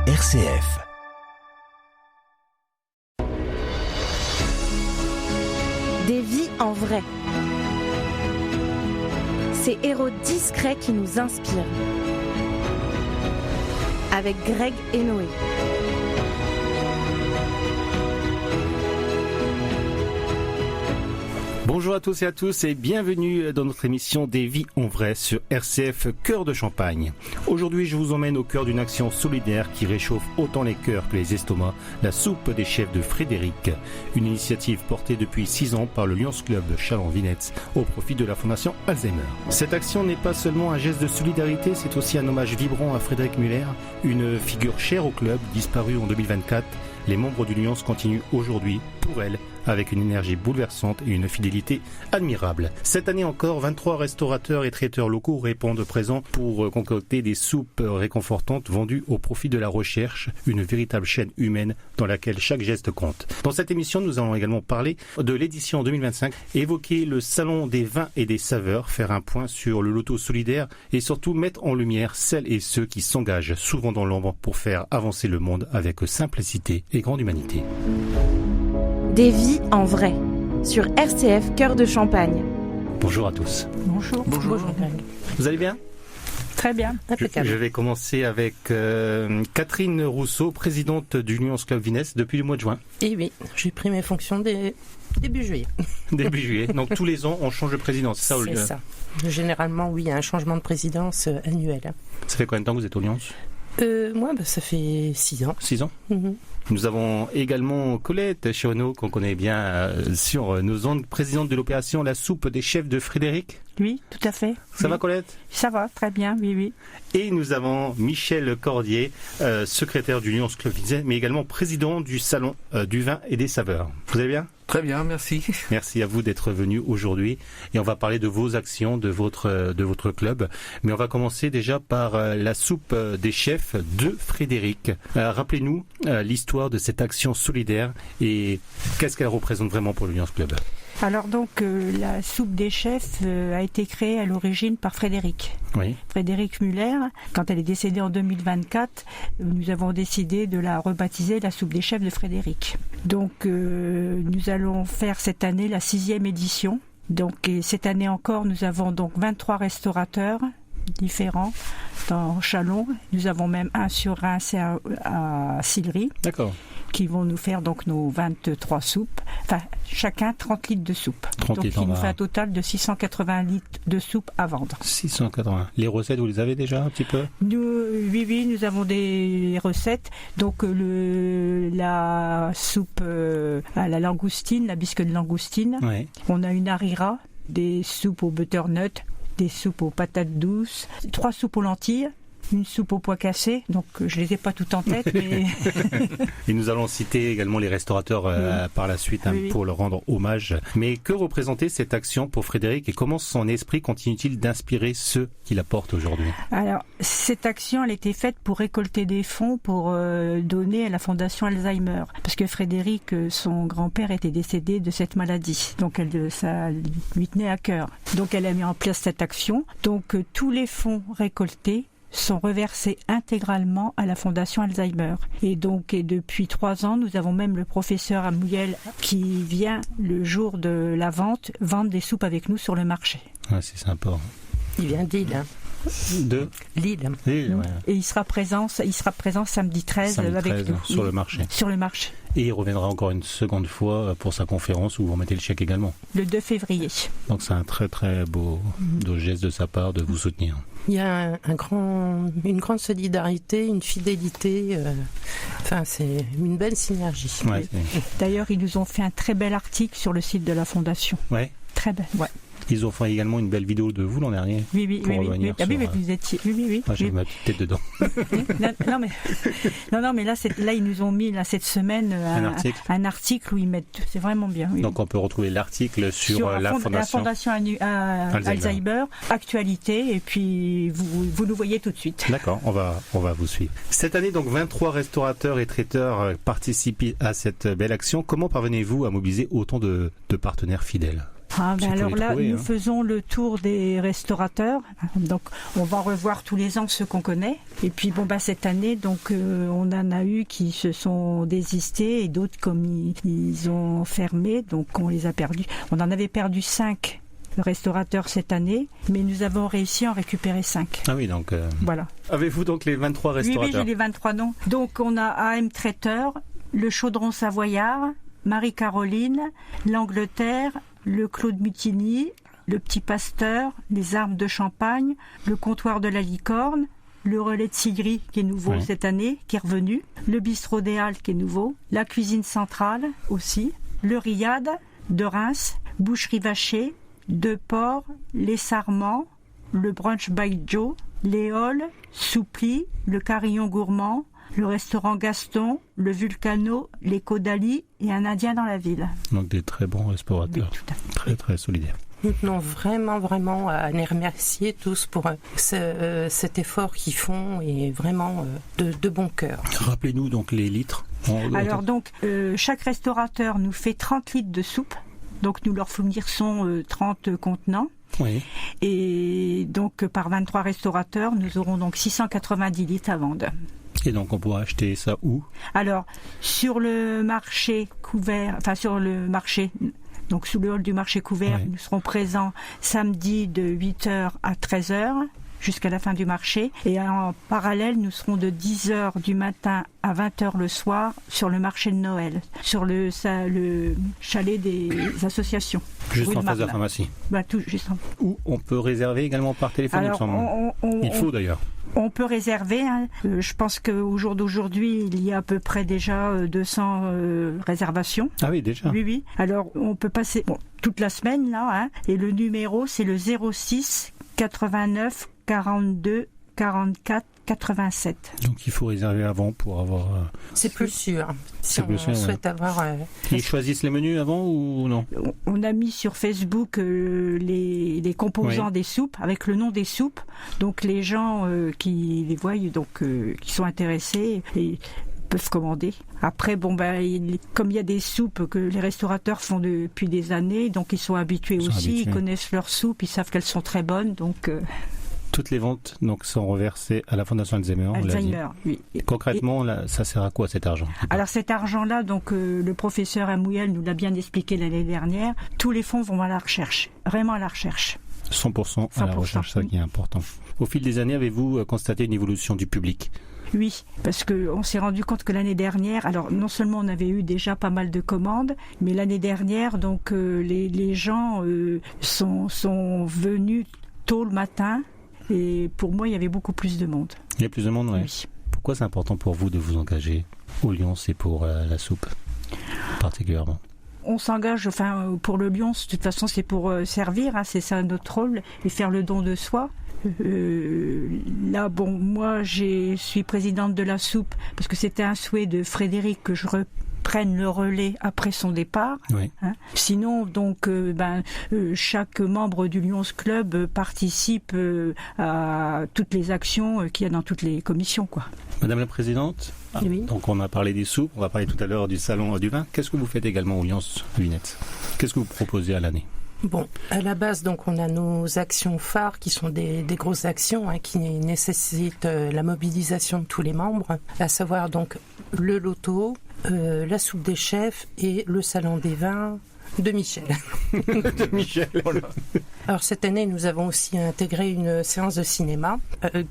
RCF. Des vies en vrai. Ces héros discrets qui nous inspirent. Avec Greg et Noé. Bonjour à tous et à tous et bienvenue dans notre émission Des vies en vrai sur RCF Cœur de Champagne. Aujourd'hui, je vous emmène au cœur d'une action solidaire qui réchauffe autant les cœurs que les estomacs, la soupe des chefs de Frédéric. Une initiative portée depuis 6 ans par le Lions Club Châlons-Vinette au profit de la Fondation Alzheimer. Cette action n'est pas seulement un geste de solidarité, c'est aussi un hommage vibrant à Frédéric Muller, une figure chère au club, disparue en 2024. Les membres du Lions continuent aujourd'hui, pour elle, avec une énergie bouleversante et une fidélité admirable. Cette année encore, 23 restaurateurs et traiteurs locaux répondent présents pour concocter des soupes réconfortantes vendues au profit de la recherche, une véritable chaîne humaine dans laquelle chaque geste compte. Dans cette émission, nous allons également parler de l'édition 2025, évoquer le salon des vins et des saveurs, faire un point sur le loto solidaire et surtout mettre en lumière celles et ceux qui s'engagent souvent dans l'ombre pour faire avancer le monde avec simplicité et grande humanité. Des vies en vrai, sur RCF Cœur de Champagne. Bonjour à tous. Bonjour. Bonjour. Vous allez bien ? Très bien. Je vais commencer avec Catherine Rousseau, présidente du Lions Club Vinesse depuis le mois de juin. Et oui, j'ai pris mes fonctions début juillet. Début juillet. Donc tous les ans, on change de président, c'est ça au lieu ? C'est ça. Généralement, oui, il y a un changement de présidence annuel. Ça fait combien de temps que vous êtes au Lions ? Moi, ça fait 6 ans. 6 ans ? Mm-hmm. Nous avons également Colette Chireno, qu'on connaît bien sur nos ondes, présidente de l'opération La Soupe des Chefs de Frédéric. Oui, tout à fait. Ça va, Colette ? Ça va, très bien, oui. Et nous avons Michel Cordier, secrétaire du Lions Club Vinesse, mais également président du Salon du Vin et des Saveurs. Vous allez bien ? Très bien, merci. Merci à vous d'être venu aujourd'hui et on va parler de vos actions, de votre club. Mais on va commencer déjà par la soupe des chefs de Frédéric. Rappelez-nous l'histoire de cette action solidaire et qu'est-ce qu'elle représente vraiment pour le Lions Club. Alors donc la soupe des chefs a été créée à l'origine par Frédéric. Oui. Frédéric Muller. Quand elle est décédée en 2024, nous avons décidé de la rebaptiser la soupe des chefs de Frédéric. Donc nous allons faire cette année la 6e édition. Donc et cette année encore, nous avons donc 23 restaurateurs différents dans Châlons. Nous avons même un sur Reims et à Sillery. D'accord. Qui vont nous faire donc nos 23 soupes, enfin chacun 30 litres de soupe. 30 donc litres, il nous fait un total de 680 litres de soupe à vendre. 680. Les recettes, vous les avez déjà un petit peu ? Oui, nous avons des recettes. Donc la soupe à la langoustine, la bisque de langoustine. Ouais. On a une harira, des soupes au butternut, des soupes aux patates douces, 3 soupes aux lentilles. Une soupe aux pois cassés, donc je les ai pas toutes en tête, mais... Et nous allons citer également les restaurateurs par la suite pour leur rendre hommage. Mais que représentait cette action pour Frédéric et comment son esprit continue-t-il d'inspirer ceux qui la portent aujourd'hui ? Alors, cette action, elle était faite pour récolter des fonds pour donner à la Fondation Alzheimer. Parce que Frédéric, son grand-père était décédé de cette maladie. Donc ça lui tenait à cœur. Donc elle a mis en place cette action. Donc tous les fonds récoltés sont reversés intégralement à la Fondation Alzheimer. Et depuis 3 ans, nous avons même le professeur Amouyel qui vient le jour de la vente vendre des soupes avec nous sur le marché. Ouais, c'est sympa. Il vient d'Île. De Lille. Ouais. Et il sera présent samedi 13 avec nous. Sur le marché. Sur le marché. Et il reviendra encore une seconde fois pour sa conférence où vous remettez le chèque également. Le 2 février. Donc c'est un très très beau geste de sa part de vous soutenir. Il y a une grande solidarité, une fidélité. C'est une belle synergie. Ouais, d'ailleurs, ils nous ont fait un très bel article sur le site de la Fondation. Ouais. Très bel. Ouais. Ils ont fait également une belle vidéo de vous l'an dernier. Oui. Ah oui, vous étiez. Oui. J'ai ma petite tête dedans. non, mais là, ils nous ont mis cette semaine un article où ils mettent. C'est vraiment bien. Oui. Donc on peut retrouver l'article sur la Fondation Alzheimer, actualité, et puis vous nous voyez tout de suite. D'accord, on va vous suivre. Cette année, donc 23 restaurateurs et traiteurs participent à cette belle action. Comment parvenez-vous à mobiliser autant de partenaires fidèles ? Alors là, nous faisons le tour des restaurateurs. Donc, on va revoir tous les ans ceux qu'on connaît. Et puis, cette année, donc, on en a eu qui se sont désistés et d'autres, comme ils ont fermé, donc on les a perdus. On en avait perdu 5 restaurateurs cette année, mais nous avons réussi à en récupérer 5. Ah oui, donc... Voilà. Avez-vous donc les 23 restaurateurs? Oui, j'ai les 23 noms. Donc, on a AM Traiteur, le Chaudron Savoyard, Marie-Caroline, l'Angleterre, le Claude Mutini, le Petit Pasteur, les Armes de Champagne, le Comptoir de la Licorne, le Relais de Sigry qui est nouveau cette année, qui est revenu, le Bistrot des Halles qui est nouveau, la Cuisine Centrale aussi, le Riad de Reims, Boucherie Vacher, De Port, les Sarments, le Brunch by Joe, les Halles, Soupli, le Carillon Gourmand, le restaurant Gaston, le Vulcano, les Caudalie et un Indien dans la ville. Donc des très bons restaurateurs, très très solidaires. Nous tenons vraiment à les remercier tous pour cet effort qu'ils font et vraiment de bon cœur. Rappelez-nous donc les litres. Alors donc, chaque restaurateur nous fait 30 litres de soupe. Donc nous leur fournissons 30 contenants. Oui. Et donc par 23 restaurateurs, nous aurons donc 690 litres à vendre. Et donc on pourra acheter ça où? Alors sur le marché couvert, sur le marché, donc sous le hall du marché couvert, nous serons présents samedi de 8h à 13h jusqu'à la fin du marché. Et en parallèle, nous serons de 10h du matin à 20h le soir sur le marché de Noël, sur le chalet des associations. Juste en face de la pharmacie. Juste en... Où on peut réserver également par téléphone. Alors, il faut d'ailleurs. On peut réserver. Je pense qu'au jour d'aujourd'hui, il y a à peu près déjà 200 réservations. Ah oui, déjà. Oui. Alors, on peut passer toute la semaine là. Et le numéro, c'est le 06 89 42 44 87. Donc il faut réserver avant pour avoir... C'est plus sûr. Si on souhaite avoir... Ils choisissent les menus avant ou non? On a mis sur Facebook les composants des soupes, avec le nom des soupes. Donc les gens qui les voient, qui sont intéressés, et peuvent commander. Après, comme il y a des soupes que les restaurateurs font depuis des années, donc ils sont habitués aussi, ils connaissent leurs soupes, ils savent qu'elles sont très bonnes, donc... Toutes les ventes sont reversées à la Fondation Alzheimer. Oui. Concrètement, ça sert à quoi cet argent? Alors cet argent-là, le professeur Amouyel nous l'a bien expliqué l'année dernière, tous les fonds vont à la recherche, vraiment à la recherche. 100% à la recherche, ça qui est important. Au fil des années, avez-vous constaté une évolution du public? Oui, parce qu'on s'est rendu compte que l'année dernière, alors non seulement on avait eu déjà pas mal de commandes, mais l'année dernière, les gens sont venus tôt le matin. Et pour moi, il y avait beaucoup plus de monde. Il y a plus de monde, oui. Pourquoi c'est important pour vous de vous engager au Lyons et pour la soupe particulièrement? On s'engage, pour le Lyons, de toute façon, c'est pour servir, c'est ça notre rôle, et faire le don de soi. Là, moi, je suis présidente de la soupe, parce que c'était un souhait de Frédéric que je prenne le relais après son départ. Oui. Sinon, chaque membre du Lyons Club participe à toutes les actions qu'il y a dans toutes les commissions, quoi. Madame la Présidente, oui. Donc on a parlé des soupes, on va parler tout à l'heure du salon du vin. Qu'est-ce que vous faites également au Lyons Lunette? Qu'est-ce que vous proposez à l'année? À la base, on a nos actions phares qui sont des grosses actions qui nécessitent la mobilisation de tous les membres, à savoir le loto, la soupe des chefs et le salon des vins de Michel. Alors cette année, nous avons aussi intégré une séance de cinéma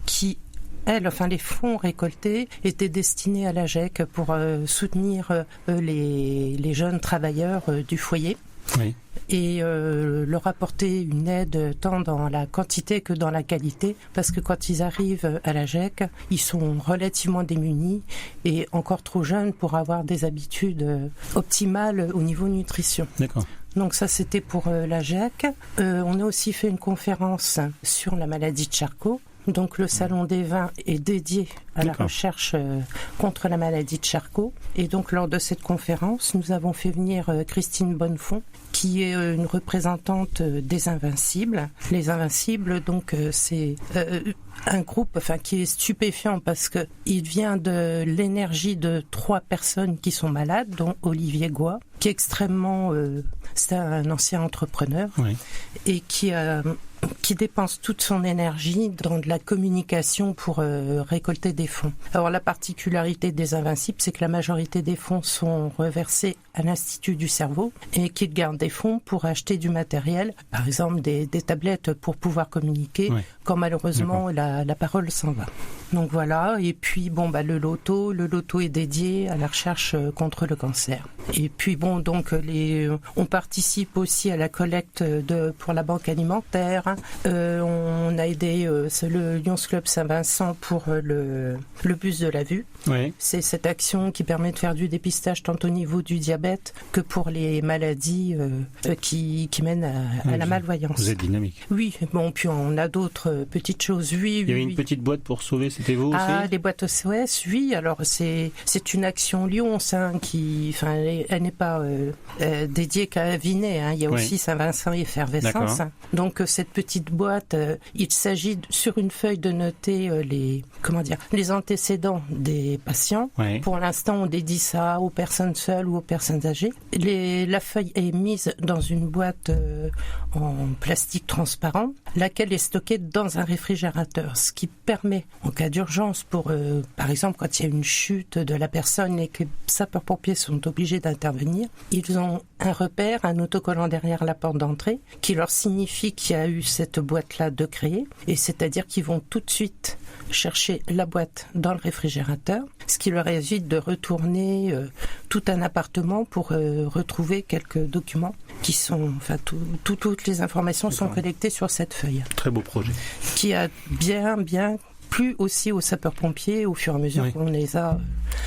qui... les fonds récoltés étaient destinés à l'AGEC pour soutenir les jeunes travailleurs du foyer. Oui. Et leur apporter une aide tant dans la quantité que dans la qualité, parce que quand ils arrivent à l'AGEC, ils sont relativement démunis et encore trop jeunes pour avoir des habitudes optimales au niveau nutrition. D'accord. Donc ça, c'était pour l'AGEC. On a aussi fait une conférence sur la maladie de Charcot, Donc le Salon des vins est dédié à la recherche contre la maladie de Charcot. Et donc lors de cette conférence, nous avons fait venir Christine Bonnefond, qui est une représentante des Invincibles. Les Invincibles, donc c'est un groupe qui est stupéfiant parce que il vient de l'énergie de 3 personnes qui sont malades, dont Olivier Goy, qui est extrêmement... c'est un ancien entrepreneur et qui dépense toute son énergie dans de la communication pour récolter des fonds. Alors la particularité des Invincibles, c'est que la majorité des fonds sont reversés à l'Institut du cerveau et qu'ils gardent des fonds pour acheter du matériel, par exemple des tablettes pour pouvoir communiquer, quand malheureusement la parole s'en va. Donc voilà, et puis le loto est dédié à la recherche contre le cancer. Et puis donc on participe aussi à la collecte pour la banque alimentaire. On a aidé le Lions Club Saint-Vincent pour le bus de la vue. Oui. C'est cette action qui permet de faire du dépistage tant au niveau du diabète que pour les maladies qui mènent à la malvoyance. Vous êtes dynamique. Oui, puis on a d'autres petites choses. Oui, il y avait une petite boîte pour sauver, c'était vous aussi? Ah, les boîtes SOS, oui. Alors c'est une action Lyons qui, elle n'est pas dédiée qu'à Vinay. Il y a aussi Saint-Vincent et Effervescence. D'accord. Donc cette petite boîte, il s'agit sur une feuille de noter les antécédents des patients. Oui. Pour l'instant, on dédie ça aux personnes seules ou aux personnes âgées. La feuille est mise dans une boîte en plastique transparent, laquelle est stockée dans un réfrigérateur, ce qui permet, en cas d'urgence, par exemple, quand il y a une chute de la personne et que les sapeurs-pompiers sont obligés d'intervenir, ils ont un repère, un autocollant derrière la porte d'entrée, qui leur signifie qu'il y a eu cette boîte-là de créer, et c'est-à-dire qu'ils vont tout de suite chercher la boîte dans le réfrigérateur, ce qui leur évite de retourner tout un appartement pour retrouver quelques documents qui sont, toutes les informations sont collectées sur cette feuille. Très beau projet. Qui a bien plu aussi aux sapeurs-pompiers au fur et à mesure qu'on les a.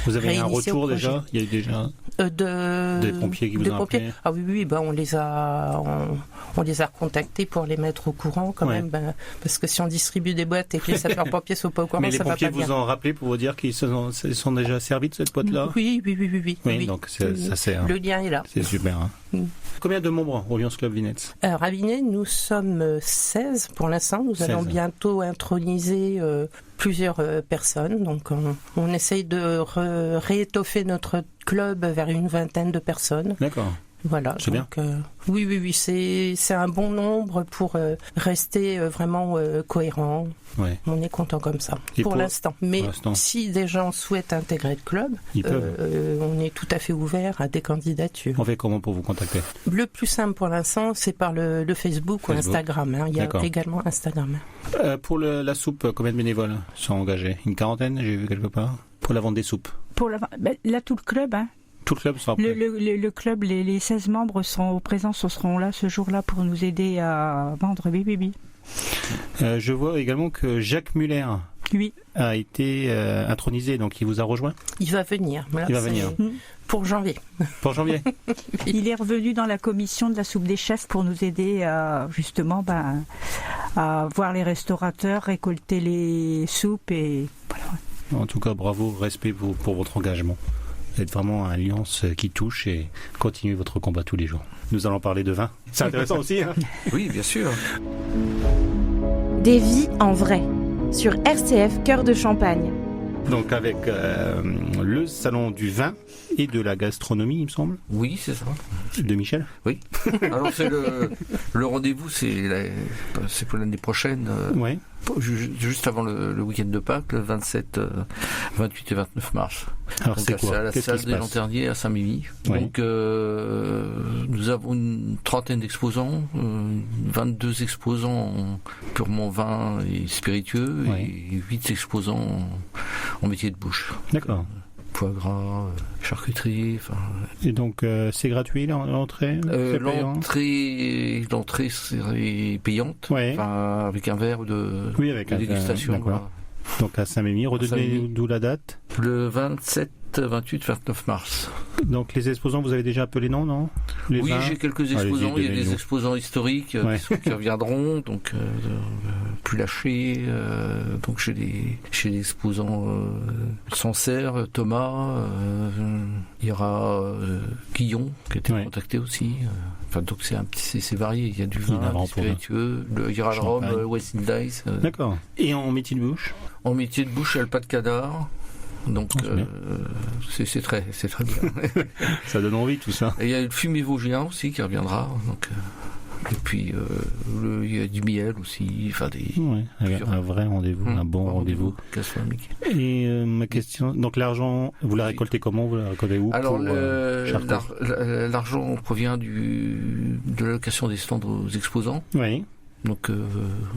Vous avez un retour déjà? Il y a eu déjà des pompiers qui vous ont appelé? Ah oui, on les a recontactés pour les mettre au courant quand même, parce que si on distribue des boîtes et que les sapeurs-pompiers sont pas au courant, ça va pas bien. Mais les pompiers vous ont rappelé pour vous dire qu'ils se sont déjà servis de cette boîte-là? Oui. Donc ça sert. Le lien est là. C'est super. Combien de membres au Lions Club Vinay? Alors à Vinay, nous sommes 16 pour l'instant. Nous allons bientôt introniser plusieurs personnes. Donc on essaye de réétoffer notre club vers une 20aine de personnes. D'accord. Voilà. C'est bien. Oui, c'est un bon nombre pour rester vraiment cohérent. Ouais. On est content comme ça pour l'instant. Mais si des gens souhaitent intégrer le club, on est tout à fait ouvert à des candidatures. On fait comment pour vous contacter? Le plus simple pour l'instant, c'est par le Facebook ou Instagram. Il y a également Instagram. Pour la soupe, combien de bénévoles sont engagés? Une 40aine, j'ai vu quelque part. Pour la vente des soupes. Là, tout le club, Tout le club sera prêt. Le club, les 16 membres seront présents, seront là ce jour-là pour nous aider à vendre. Oui. Je vois également que Jacques Muller a été intronisé, donc il vous a rejoint? Il va venir. Pour janvier. Pour janvier. Il est revenu dans la commission de la soupe des chefs pour nous aider à voir les restaurateurs, récolter les soupes et voilà. En tout cas, bravo, respect pour votre engagement. Vous êtes vraiment un Lions qui touche et continuez votre combat tous les jours. Nous allons parler de vin. C'est intéressant aussi, hein? Oui, bien sûr. Des vies en vrai, sur RCF Cœur de Champagne. Donc avec le salon du vin et de la gastronomie, il me semble. Oui, c'est ça. De Michel. Oui. Alors c'est le rendez-vous, c'est pour l'année prochaine. Oui. Juste avant le week-end de Pâques, le 27, 28 et 29 mars. Alors donc, c'est quoi? C'est à la salle des Lanterniers à Saint-Mémy. Oui. Donc nous avons une trentaine d'exposants, 22 exposants purement vin et spiritueux, et 8 exposants en métier de bouche. D'accord. Foie gras, charcuterie. Et donc c'est gratuit l'entrée? L'entrée serait payante, avec un verre de dégustation. Donc à Saint-Mémy, redonnez d'où la date? Le 27 27, 28, 29 mars. Donc les exposants, vous avez déjà un peu les noms, non? Oui, j'ai quelques exposants. Il y a des exposants historiques qui reviendront, donc plus lâchés. Donc j'ai des exposants Sancerre, Thomas. Il y aura Guillon qui a été contacté aussi. Enfin, donc c'est varié. Il y a du vin, du spiritueux. Il y aura le rhum, West Indies. D'accord. Et en métier de bouche? En métier de bouche, il y a le pas de cadavre. Donc c'est très bien. Ça donne envie tout ça. Et il y a le fumier vosgien aussi qui reviendra. Donc, et puis il y a du miel aussi. Enfin un vrai rendez-vous, un bon rendez-vous gastronomique. Et ma question, donc l'argent, vous la récoltez comment? Vous la récoltez où? Alors l'argent provient de l'allocation des stands aux exposants. Oui. Donc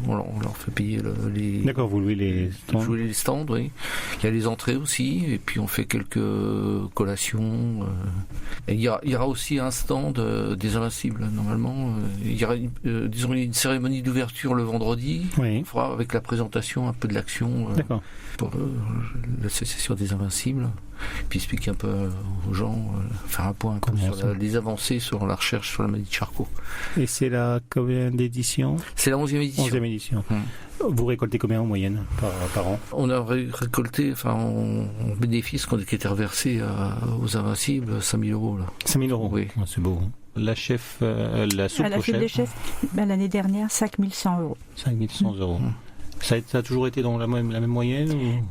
on leur fait payer les... D'accord, vous louez les stands. Louez les stands, oui. Il y a les entrées aussi, et puis on fait quelques collations. Et il y aura aussi un stand des Invincibles, normalement. Il y aura une cérémonie d'ouverture le vendredi. Oui. On fera avec la présentation un peu de l'action pour l'association des Invincibles. Puis expliquer un peu aux gens, faire un point sur les avancées sur la recherche sur la maladie de Charcot. Et c'est la combien d'édition? C'est la 11e édition. 11e édition. Vous récoltez combien en moyenne par an? On a récolté, en bénéfice qui était reversé aux Invincibles, 5 000 €. Là. 5 000 €? Oui. C'est beau. La soupe au chef des chefs, l'année dernière, 5 100 €. 5 100 €. Ça a toujours été dans la même moyenne ou...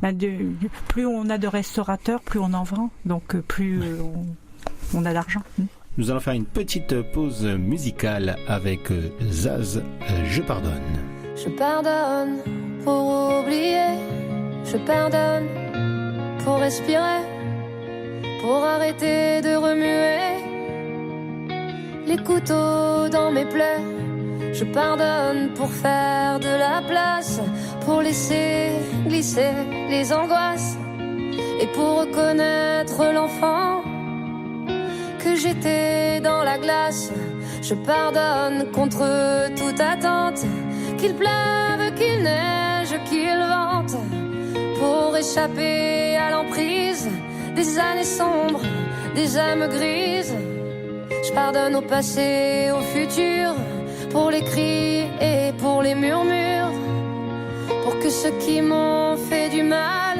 Plus on a de restaurateurs, plus on en vend, donc plus on a d'argent. Nous allons faire une petite pause musicale avec Zaz, Je pardonne. Je pardonne pour oublier, je pardonne pour respirer, pour arrêter de remuer les couteaux dans mes plaies. Je pardonne pour faire de la place, pour laisser glisser les angoisses et pour reconnaître l'enfant que j'étais dans la glace. Je pardonne contre toute attente, qu'il pleuve, qu'il neige, qu'il vente, pour échapper à l'emprise des années sombres, des âmes grises. Je pardonne au passé, au futur, pour les cris et pour les murmures, pour que ceux qui m'ont fait du mal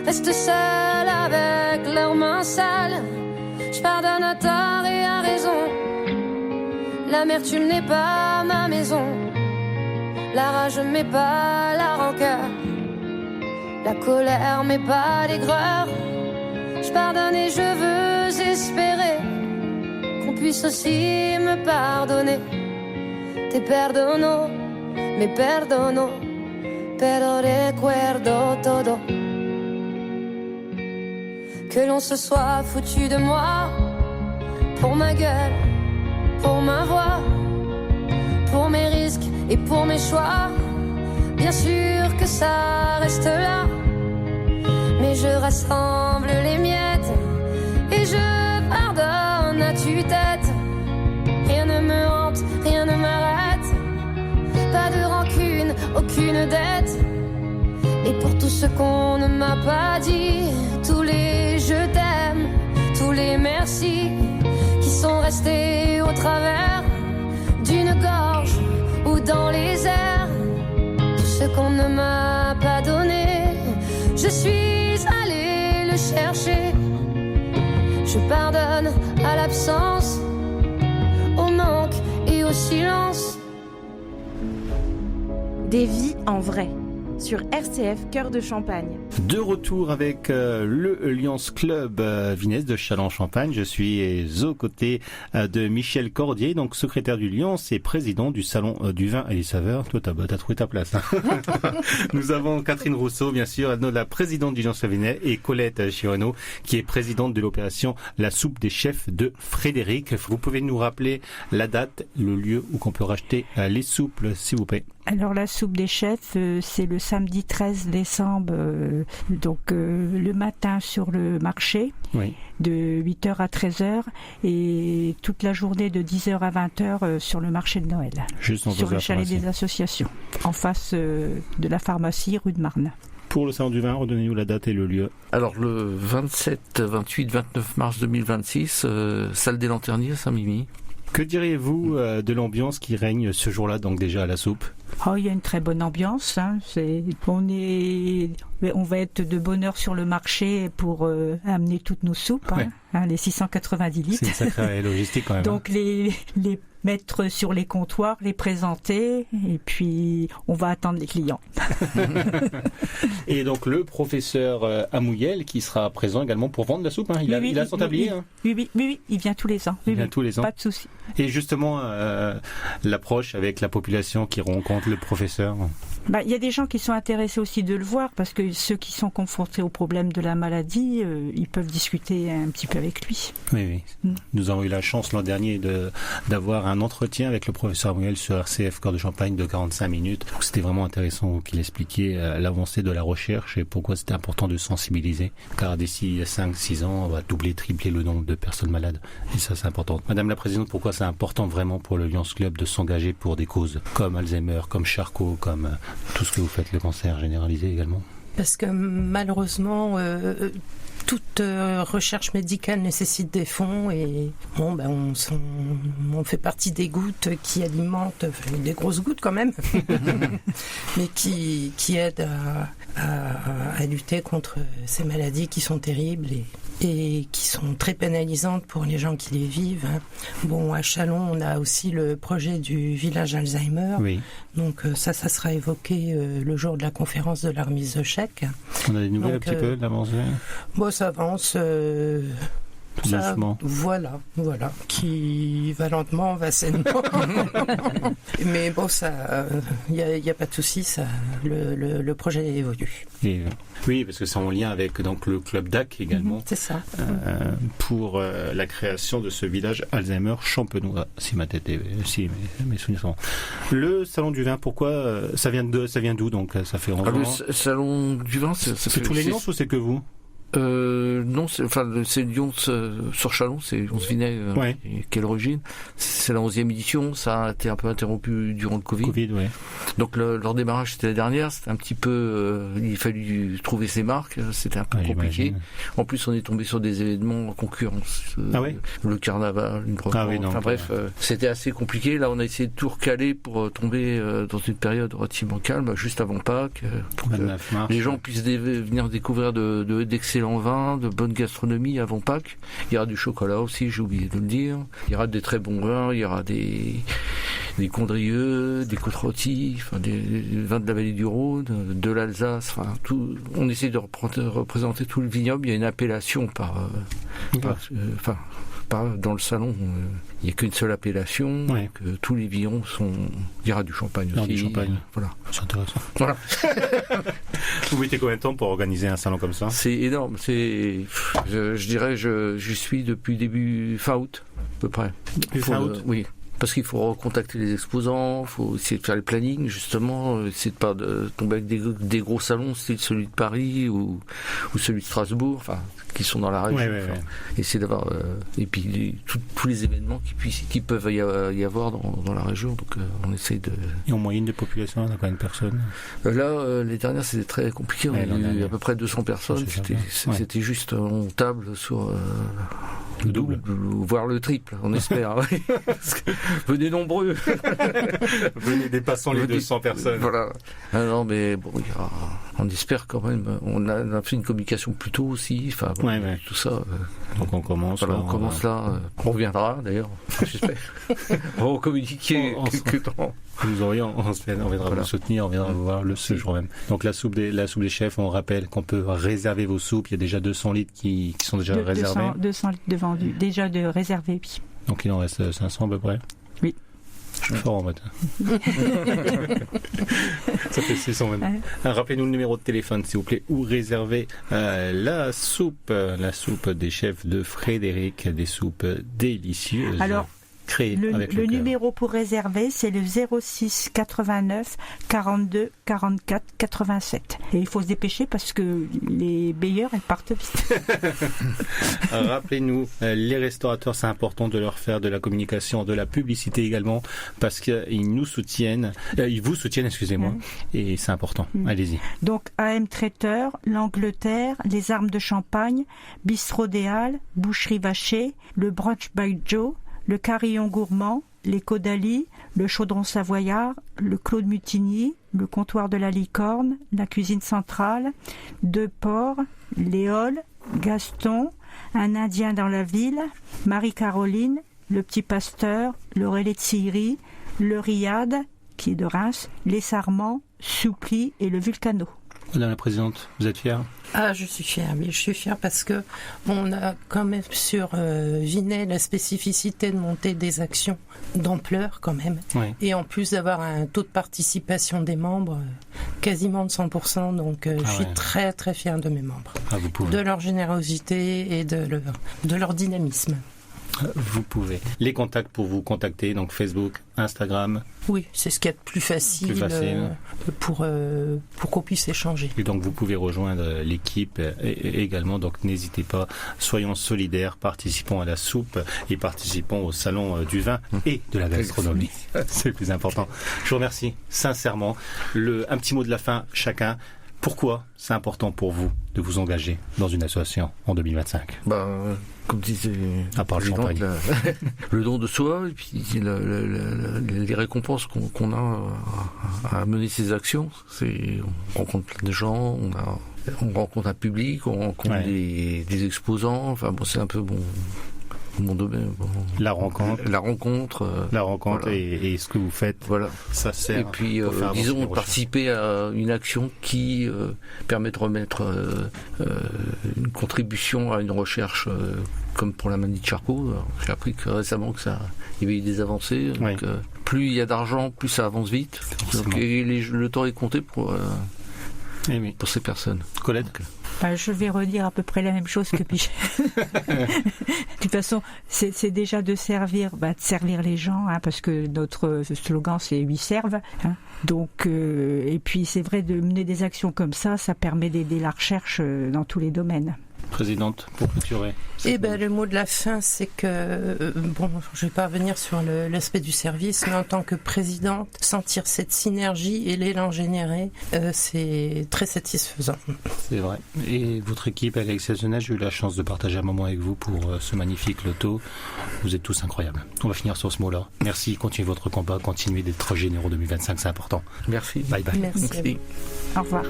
restent seuls avec leurs mains sales. Je pardonne à tort et à raison, l'amertume n'est pas ma maison, la rage m'est pas la rancœur, la colère m'est pas l'aigreur. Je pardonne et je veux espérer qu'on puisse aussi me pardonner. Te perdono, me perdono, pero recuerdo todo. Que l'on se soit foutu de moi, pour ma gueule, pour ma voix, pour mes risques et pour mes choix. Bien sûr que ça reste là, mais je rassemble les miettes et je pardonne à tue-tête. Rien ne me hante, rien ne m'arrête, pas de rancune, aucune dette. Et pour tout ce qu'on ne m'a pas dit, tous les je t'aime, tous les merci qui sont restés au travers d'une gorge ou dans les airs, tout ce qu'on ne m'a pas donné, je suis allée le chercher. Je pardonne à l'absence, au manque et au silence. Des vies en vrai sur RCF Cœur de Champagne. De retour avec le Lions Club Vinesse de Châlons-Champagne. Je suis aux côtés de Michel Cordier, donc secrétaire du Lions et président du Salon du Vin et des Saveurs. Toi, t'as trouvé ta place. Hein. Nous avons Catherine Rousseau, bien sûr, la présidente du Lions Club Vinesse, et Colette Chirano, qui est présidente de l'opération La Soupe des Chefs de Frédéric. Vous pouvez nous rappeler la date, le lieu où on peut racheter les soupes, s'il vous plaît? Alors la soupe des chefs, c'est le samedi 13 décembre, le matin sur le marché, oui, de 8h à 13h, et toute la journée de 10h à 20h sur le marché de Noël. Juste en sur le chalet des associations, en face de la pharmacie rue de Marne. Pour le salon du vin, redonnez-nous la date et le lieu. Alors le 27, 28, 29 mars 2026, salle des Lanterniers à Saint-Mimi. Que diriez-vous de l'ambiance qui règne ce jour-là, donc déjà à la soupe ? Il y a une très bonne ambiance. On va être de bonne heure sur le marché pour amener toutes nos soupes, les 690 litres. C'est une sacrée logistique quand même. Donc les mettre sur les comptoirs, les présenter, et puis on va attendre les clients. Et donc le professeur Amouyel qui sera présent également pour vendre la soupe, il a son tablier. Oui, il vient tous les ans. Il vient tous les ans. Pas de souci. Et justement, l'approche avec la population qui rencontre le professeur. Il y a des gens qui sont intéressés aussi de le voir, parce que ceux qui sont confrontés au problème de la maladie, ils peuvent discuter un petit peu avec lui. Oui. Nous avons eu la chance l'an dernier d'avoir un entretien avec le professeur Amouyel sur RCF Cœur de Champagne de 45 minutes. Donc, c'était vraiment intéressant qu'il expliquait l'avancée de la recherche et pourquoi c'était important de sensibiliser. Car d'ici 5-6 ans, on va doubler, tripler le nombre de personnes malades. Et ça, c'est important. Madame la Présidente, pourquoi c'est important vraiment pour le Lions Club de s'engager pour des causes comme Alzheimer, comme Charcot, comme tout ce que vous faites, le cancer généralisé également? Parce que malheureusement, toute recherche médicale nécessite des fonds et on fait partie des gouttes qui alimentent, des grosses gouttes quand même, mais qui aident à lutter contre ces maladies qui sont terribles et qui sont très pénalisantes pour les gens qui les vivent. À Châlons, on a aussi le projet du village Alzheimer. Oui. Donc ça sera évoqué le jour de la conférence de la remise de chèques. On a des nouvelles un petit peu d'avancée? Ça avance. Doucement. Voilà, qui va lentement, va sainement. Mais ça, il n'y a pas de souci, ça, le projet évolue. Oui, parce que c'est en lien avec donc le club DAC également. C'est ça. Pour la création de ce village Alzheimer champenois, si mes souvenirs sont. Le salon du vin, pourquoi ça vient d'où donc ça fait 11 ans. Le salon du vin, ça c'est tous les Lyons ou c'est que vous? Non, c'est Lyons sur Châlons, c'est Lyons Vinet qui est l'origine. C'est la 11e édition, ça a été un peu interrompu durant le Covid. Donc leur démarrage c'était la dernière, c'était un petit peu, il fallu trouver ses marques, c'était un peu compliqué. J'imagine. En plus on est tombé sur des événements en concurrence, le carnaval, une bref, c'était assez compliqué. Là on a essayé de tout recaler pour tomber dans une période relativement calme, juste avant Pâques, pour que les gens puissent venir découvrir d'excellents vins, de bonne gastronomie avant Pâques. Il y aura du chocolat aussi, j'ai oublié de le dire. Il y aura des très bons vins, il y aura des condrieux, des côtes-rôties, des vins de la vallée du Rhône, de l'Alsace, tout. On essaie de représenter tout le vignoble. Il y a une appellation dans le salon, il n'y a qu'une seule appellation, que tous les vignerons sont. Il y aura du champagne aussi. Du champagne. Voilà. C'est intéressant. Voilà. Vous mettez combien de temps pour organiser un salon comme ça? C'est énorme. Je dirais, je suis depuis début fin août, à peu près. Fin août? Oui. Parce qu'il faut recontacter les exposants, il faut essayer de faire le planning, justement, essayer de pas tomber avec des gros salons, style celui de Paris ou celui de Strasbourg, qui sont dans la région. Essayer d'avoir et puis tous les événements qui peuvent y avoir dans la région. Donc on essaye de. Et en moyenne de population, on a combien de personnes? Là, les dernières c'était très compliqué. On a eu à peu près 200 personnes. C'était juste on table sur le double, voire le triple, on espère. Parce que, venez nombreux. Venez dépassant les 200 personnes. Voilà. Non, mais bon, on espère quand même. On a fait une communication plus tôt aussi. Tout ça. Donc on commence. On commence là. On reviendra d'ailleurs. J'espère. On va communiquer quelques temps. Nous aurions, on viendra vous soutenir, on viendra vous voir ce jour même. Donc la soupe des chefs, on rappelle qu'on peut réserver vos soupes. Il y a déjà 200 litres qui sont déjà réservés. 200 litres de vendus, déjà de réservés, oui. Donc il en reste 500 à peu près. Oui. Je suis fort en mode. Ça fait 600 même. Rappelez-nous le numéro de téléphone, s'il vous plaît, où réserver la soupe des chefs de Frédéric, des soupes délicieuses. Alors, créé Le avec le cœur. numéro pour réserver, c'est le 06 89 42 44 87. Et il faut se dépêcher parce que les meilleurs, elles partent vite. Rappelez-nous, les restaurateurs, c'est important de leur faire de la communication, de la publicité également, parce qu'ils nous soutiennent, ils vous soutiennent, excusez-moi, et c'est important. Allez-y. Donc AM Traiteur, l'Angleterre, les Armes de Champagne, Bistrot des Halles, Boucherie Vacher, le Brunch by Joe, le Carillon Gourmand, les Caudalie, le Chaudron Savoyard, le Claude Mutigny, le Comptoir de la Licorne, la Cuisine Centrale, Deux Ports, Léole, Gaston, Un Indien dans la ville, Marie-Caroline, le Petit Pasteur, le Relais de Syrie, le Riad, qui est de Reims, les Sarments, Soupli et le Vulcano. Madame la Présidente, vous êtes fière ? Ah, je suis fière, mais je suis fière parce que on a quand même sur Vinay la spécificité de monter des actions d'ampleur quand même. Oui. Et en plus d'avoir un taux de participation des membres quasiment de 100%, donc je suis très très fière de mes membres, vous pouvez. de leur générosité et de leur dynamisme. Vous pouvez. Les contacts pour vous contacter, donc Facebook, Instagram. Oui, c'est ce qu'il y a de plus facile, pour qu'on puisse échanger. Et donc vous pouvez rejoindre l'équipe et également, donc n'hésitez pas, soyons solidaires, participons à la soupe et participons au salon du vin et de la gastronomie. C'est le plus important. Je vous remercie sincèrement. Un petit mot de la fin, chacun. Pourquoi c'est important pour vous de vous engager dans une association en 2025 ? Comme disait à part le champagne. Le don de soi et puis les récompenses qu'on a à mener ces actions. On rencontre plein de gens, on rencontre un public, on rencontre des exposants. Enfin bon, c'est un peu mon domaine. La rencontre. Voilà. Et ce que vous faites. Voilà. Ça sert. Et puis, disons, participer à une action qui permet de remettre une contribution à une recherche, comme pour la manie de Charcot. J'ai appris récemment qu'il y avait eu des avancées. Donc, plus il y a d'argent, plus ça avance vite. Donc, et le temps est compté pour ces personnes. Colette. Je vais redire à peu près la même chose que Michel. De toute façon, c'est déjà de servir les gens, parce que notre slogan c'est 8 servent. Donc, et puis c'est vrai, de mener des actions comme ça permet d'aider la recherche dans tous les domaines. Présidente, pour clôturer. Le mot de la fin, c'est que, je vais pas revenir sur l'aspect du service, mais en tant que présidente, sentir cette synergie et l'élan généré, c'est très satisfaisant. C'est vrai. Et votre équipe, elle est exceptionnelle. J'ai eu la chance de partager un moment avec vous pour ce magnifique loto. Vous êtes tous incroyables. On va finir sur ce mot-là. Merci, continuez votre combat, continuez d'être généreux 2025, c'est important. Merci. Bye bye. Merci. Au revoir.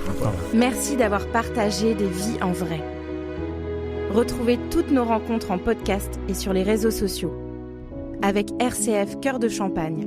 Merci d'avoir partagé des vies en vrai. Retrouvez toutes nos rencontres en podcast et sur les réseaux sociaux. Avec RCF Cœur de Champagne.